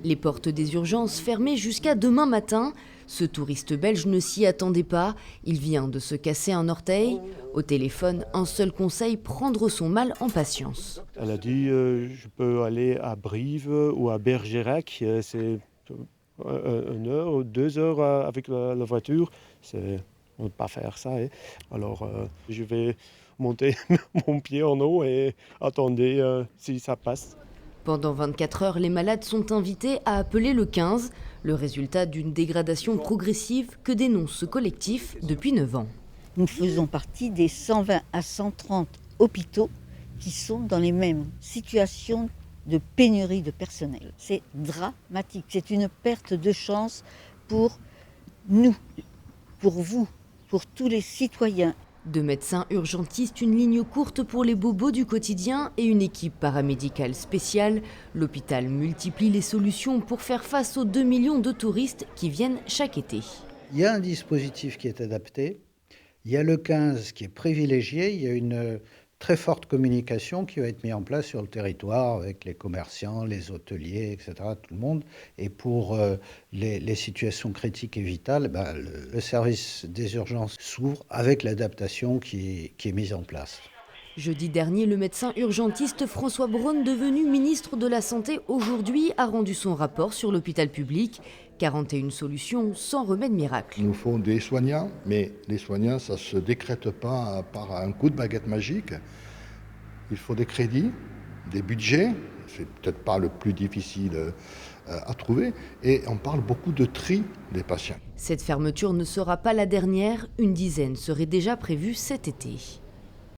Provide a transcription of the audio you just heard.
Les portes des urgences fermées jusqu'à demain matin. Ce touriste belge ne s'y attendait pas. Il vient de se casser un orteil. Au téléphone, un seul conseil, prendre son mal en patience. Elle a dit je peux aller à Brive ou à Bergerac. C'est 1 heure ou 2 heures avec la voiture. On ne peut pas faire ça. Alors je vais monter mon pied en eau et attendre si ça passe. Pendant 24 heures, les malades sont invités à appeler le 15, le résultat d'une dégradation progressive que dénonce ce collectif depuis 9 ans. Nous faisons partie des 120 à 130 hôpitaux qui sont dans les mêmes situations de pénurie de personnel. C'est dramatique, c'est une perte de chance pour nous, pour vous, pour tous les citoyens. 2 médecins urgentistes, une ligne courte pour les bobos du quotidien et une équipe paramédicale spéciale. L'hôpital multiplie les solutions pour faire face aux 2 millions de touristes qui viennent chaque été. Il y a un dispositif qui est adapté, il y a le 15 qui est privilégié, il y a une très forte communication qui va être mise en place sur le territoire avec les commerçants, les hôteliers, etc., tout le monde. Et pour les situations critiques et vitales, le service des urgences s'ouvre avec l'adaptation qui est mise en place. Jeudi dernier, le médecin urgentiste François Braun, devenu ministre de la Santé aujourd'hui, a rendu son rapport sur l'hôpital public. 41 solutions sans remède miracle. Il nous faut des soignants, mais les soignants, ça ne se décrète pas par un coup de baguette magique. Il faut des crédits, des budgets, c'est peut-être pas le plus difficile à trouver, et on parle beaucoup de tri des patients. Cette fermeture ne sera pas la dernière, une dizaine serait déjà prévue cet été.